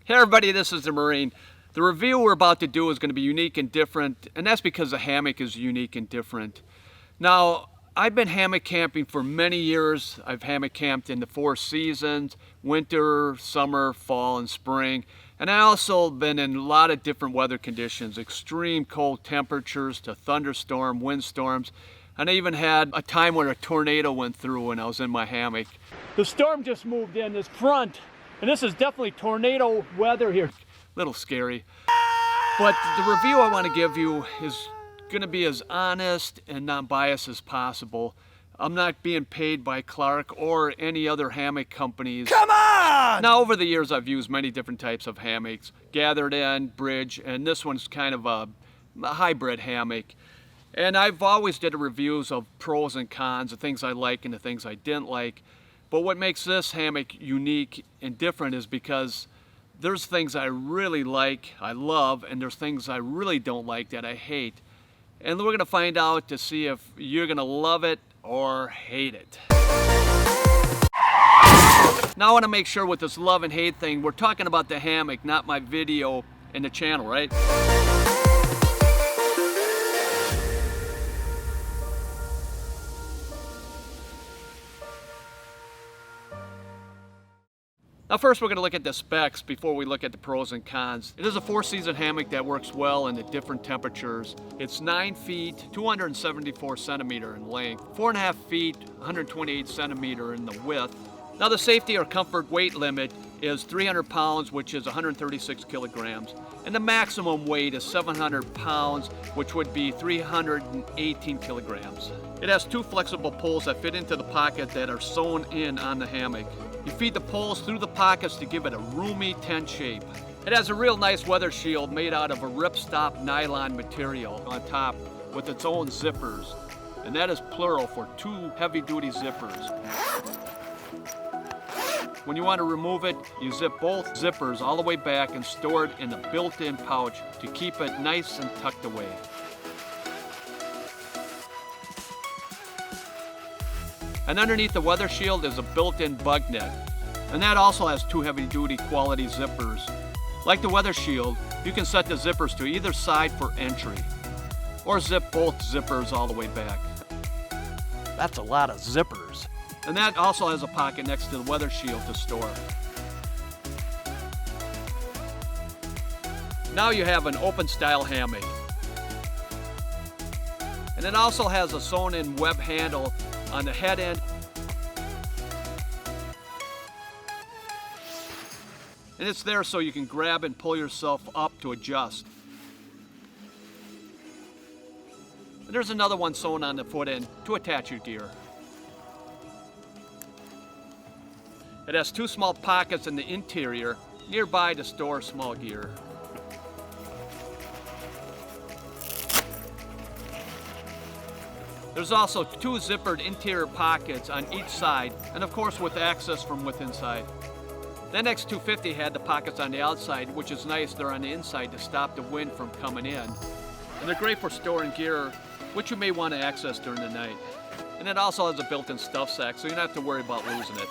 Hey everybody, this is the Marine. The review we're about to do is going to be unique and different, and that's because the hammock is unique and different. Now, I've been hammock camping for many years. I've hammock camped in the 4 seasons, winter, summer, fall, and spring. And I also been in a lot of different weather conditions, extreme cold temperatures to thunderstorm, windstorms. And I even had a time where a tornado went through when I was in my hammock. The storm just moved in this front. And this is definitely tornado weather here. Little scary. But the review I want to give you is going to be as honest and non-biased as possible. I'm not being paid by Clark or any other hammock companies. Come on! Now, over the years, I've used many different types of hammocks. Gathered in, bridge, and this one's kind of a hybrid hammock. And I've always did reviews of pros and cons, the things I like and the things I didn't like. But what makes this hammock unique and different is because there's things I really like, I love, and there's things I really don't like that I hate. And we're gonna find out to see if you're gonna love it or hate it. Now I wanna make sure with this love and hate thing, we're talking about the hammock, not my video and the channel, right? Now first we're going to look at the specs before we look at the pros and cons. It is a 4-season hammock that works well in the different temperatures. It's 9 feet, 274 centimeter in length, 4.5 feet, 128 centimeter in the width. Now the safety or comfort weight limit is 300 pounds, which is 136 kilograms. And the maximum weight is 700 pounds, which would be 318 kilograms. It has 2 flexible poles that fit into the pocket that are sewn in on the hammock. You feed the poles through the pockets to give it a roomy tent shape. It has a real nice weather shield made out of a ripstop nylon material on top with its own zippers. And that is plural for 2 heavy-duty zippers. When you want to remove it, you zip both zippers all the way back and store it in a built-in pouch to keep it nice and tucked away. And underneath the weather shield is a built-in bug net. And that also has 2 heavy-duty quality zippers. Like the weather shield, you can set the zippers to either side for entry, or zip both zippers all the way back. That's a lot of zippers. And that also has a pocket next to the weather shield to store. Now you have an open style hammock. And it also has a sewn in web handle on the head end. And it's there so you can grab and pull yourself up to adjust. And there's another one sewn on the foot end to attach your gear. It has 2 small pockets in the interior nearby to store small gear. There's also 2 zippered interior pockets on each side, and of course with access from within inside. The NX250 had the pockets on the outside, which is nice. They're on the inside to stop the wind from coming in. And they're great for storing gear, which you may want to access during the night. And it also has a built-in stuff sack, so you don't have to worry about losing it.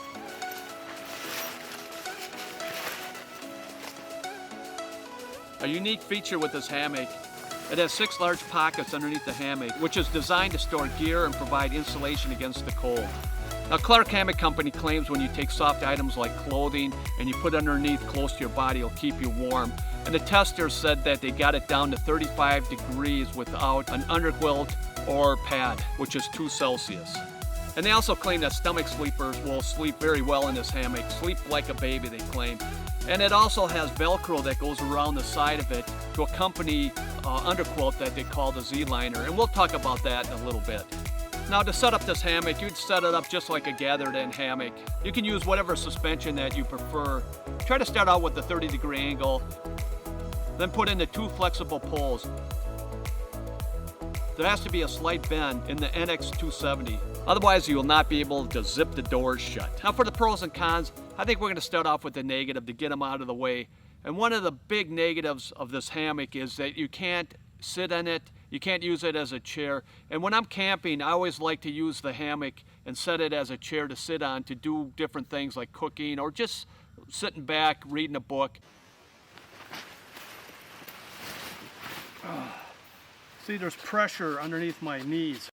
A unique feature with this hammock, it has 6 large pockets underneath the hammock, which is designed to store gear and provide insulation against the cold. Now, Clark Hammock Company claims when you take soft items like clothing and you put underneath close to your body, it'll keep you warm. And the testers said that they got it down to 35 degrees without an underquilt or pad, which is 2 Celsius. And they also claim that stomach sleepers will sleep very well in this hammock, sleep like a baby, they claim. And it also has Velcro that goes around the side of it to accompany underquilt that they call the Z-liner, and we'll talk about that in a little bit. Now to set up this hammock, you'd set it up just like a gathered-in hammock. You can use whatever suspension that you prefer. Try to start out with the 30-degree angle, then put in the 2 flexible poles. There has to be a slight bend in the NX270. Otherwise, you will not be able to zip the doors shut. Now for the pros and cons, I think we're going to start off with the negative to get them out of the way. And one of the big negatives of this hammock is that you can't sit in it, you can't use it as a chair. And when I'm camping, I always like to use the hammock and set it as a chair to sit on to do different things like cooking or just sitting back, reading a book. See, there's pressure underneath my knees.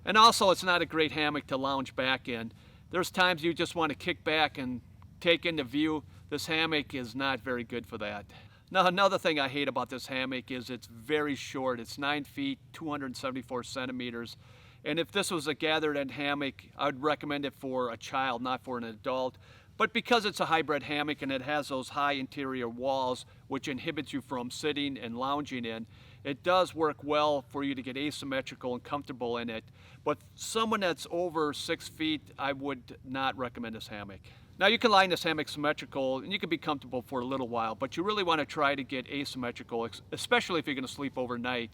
And also, it's not a great hammock to lounge back in. There's times you just want to kick back and take in the view. This hammock is not very good for that. Now, another thing I hate about this hammock is it's very short. It's 9 feet, 274 centimeters. And if this was a gathered end hammock, I would recommend it for a child, not for an adult. But because it's a hybrid hammock and it has those high interior walls, which inhibits you from sitting and lounging in, it does work well for you to get asymmetrical and comfortable in it. But someone that's over 6 feet, I would not recommend this hammock. Now, you can lie in this hammock symmetrical and you can be comfortable for a little while, but you really want to try to get asymmetrical, especially if you're going to sleep overnight.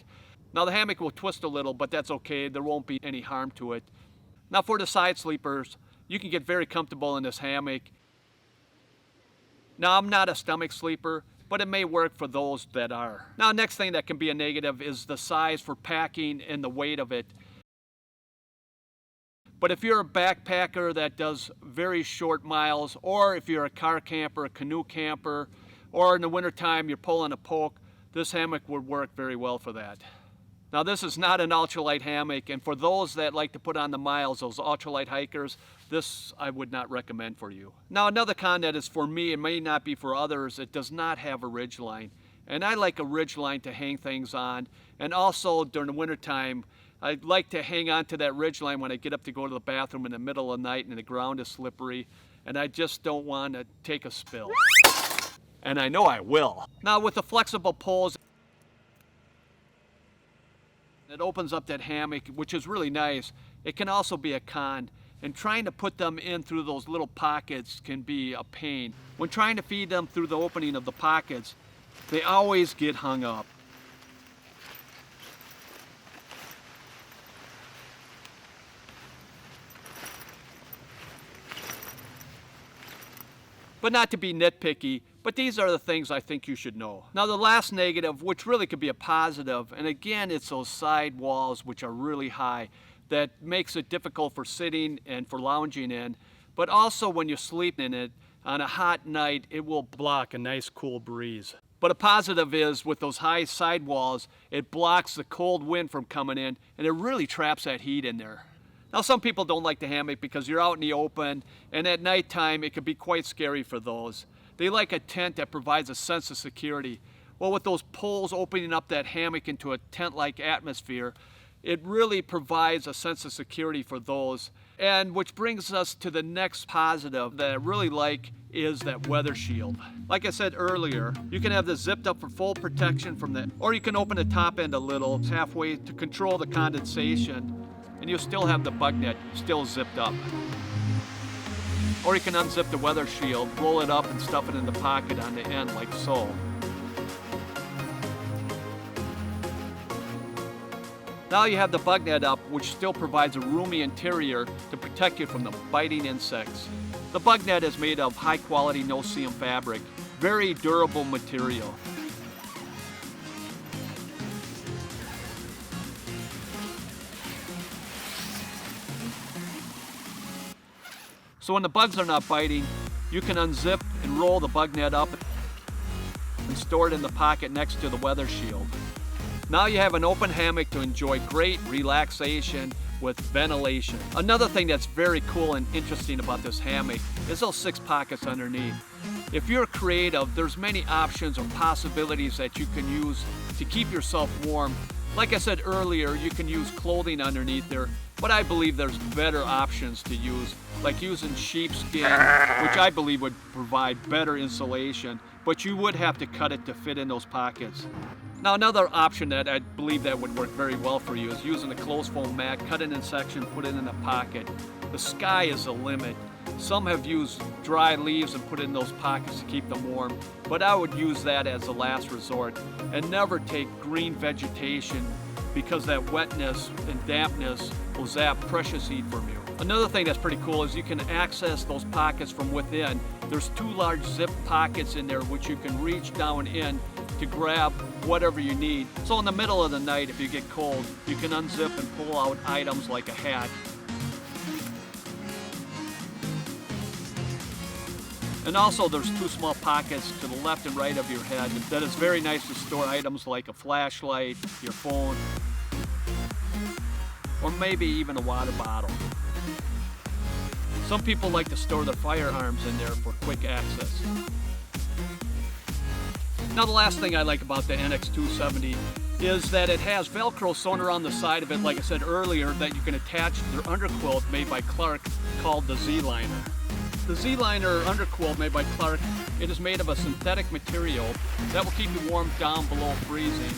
Now, the hammock will twist a little, but that's okay. There won't be any harm to it. Now, for the side sleepers, you can get very comfortable in this hammock. Now, I'm not a stomach sleeper, but it may work for those that are. Now, next thing that can be a negative is the size for packing and the weight of it. But if you're a backpacker that does very short miles, or if you're a car camper, a canoe camper, or in the wintertime you're pulling a poke, this hammock would work very well for that. Now, this is not an ultralight hammock, and for those that like to put on the miles, those ultralight hikers, this I would not recommend for you. Now, another con that is for me and may not be for others, it does not have a ridge line. And I like a ridge line to hang things on. And also during the wintertime, I like to hang on to that ridge line when I get up to go to the bathroom in the middle of the night and the ground is slippery, and I just don't want to take a spill. And I know I will. Now, with the flexible poles, it opens up that hammock, which is really nice. It can also be a con, and trying to put them in through those little pockets can be a pain. When trying to feed them through the opening of the pockets, they always get hung up. But not to be nitpicky, but these are the things I think you should know. Now, the last negative, which really could be a positive, and again, it's those side walls which are really high that makes it difficult for sitting and for lounging in, but also when you sleep in it, on a hot night, it will block a nice cool breeze. But a positive is with those high side walls, it blocks the cold wind from coming in, and it really traps that heat in there. Now, some people don't like the hammock because you're out in the open, and at nighttime it can be quite scary for those. They like a tent that provides a sense of security. Well, with those poles opening up that hammock into a tent-like atmosphere, it really provides a sense of security for those. And which brings us to the next positive that I really like is that weather shield. Like I said earlier, you can have this zipped up for full protection from the, or you can open the top end a little, halfway to control the condensation, and you'll still have the bug net still zipped up. Or you can unzip the weather shield, roll it up and stuff it in the pocket on the end like so. Now you have the bug net up, which still provides a roomy interior to protect you from the biting insects. The bug net is made of high quality no-seam fabric, very durable material. So when the bugs are not biting, you can unzip and roll the bug net up and store it in the pocket next to the weather shield. Now you have an open hammock to enjoy great relaxation with ventilation. Another thing that's very cool and interesting about this hammock is those 6 pockets underneath. If you're creative, there's many options or possibilities that you can use to keep yourself warm. Like I said earlier, you can use clothing underneath there, but I believe there's better options to use, like using sheepskin, which I believe would provide better insulation, but you would have to cut it to fit in those pockets. Now, another option that I believe that would work very well for you is using a closed foam mat, cut it in section, put it in a pocket. The sky is the limit. Some have used dry leaves and put it in those pockets to keep them warm, but I would use that as a last resort and never take green vegetation because that wetness and dampness will zap precious heat from you. Another thing that's pretty cool is you can access those pockets from within. There's 2 large zip pockets in there which you can reach down in to grab whatever you need. So in the middle of the night, if you get cold, you can unzip and pull out items like a hat. And also there's two small pockets to the left and right of your head that is very nice to store items like a flashlight, your phone, or maybe even a water bottle. Some people like to store their firearms in there for quick access. Now the last thing I like about the NX270 is that it has Velcro sewn around the side of it, like I said earlier, that you can attach to their underquilt made by Clark called the Z-Liner. The Z-Liner underquilt made by Clark, it is made of a synthetic material that will keep you warm down below freezing.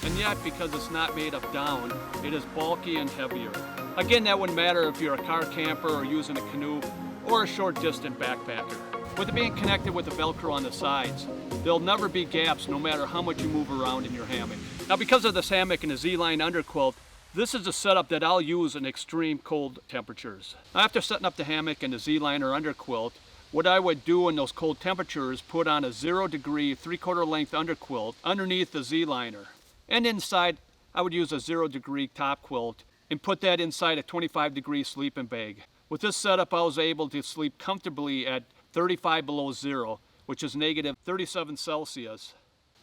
And yet, because it's not made of down, it is bulky and heavier. Again, that wouldn't matter if you're a car camper or using a canoe or a short distance backpacker. With it being connected with the Velcro on the sides, there'll never be gaps no matter how much you move around in your hammock. Now because of this hammock and the Z-Line underquilt, this is a setup that I'll use in extreme cold temperatures. After setting up the hammock and the Z-Liner underquilt, what I would do in those cold temperatures, put on a 0 degree 3/4 length underquilt underneath the Z-Liner. And inside, I would use a 0 degree top quilt and put that inside a 25 degree sleeping bag. With this setup, I was able to sleep comfortably at 35 below zero, which is negative 37 Celsius.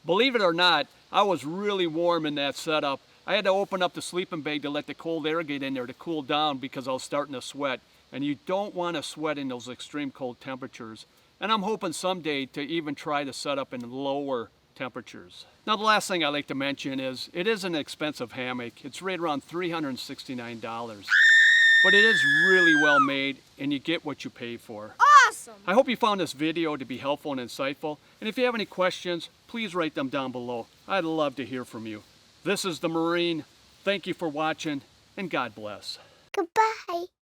Believe it or not, I was really warm in that setup. I had to open up the sleeping bag to let the cold air get in there to cool down because I was starting to sweat. And you don't want to sweat in those extreme cold temperatures. And I'm hoping someday to even try to set up in lower temperatures. Now the last thing I like to mention is it is an expensive hammock. It's right around $369. But it is really well made and you get what you pay for. Awesome! I hope you found this video to be helpful and insightful. And if you have any questions, please write them down below. I'd love to hear from you. This is the Marine. Thank you for watching and God bless. Goodbye.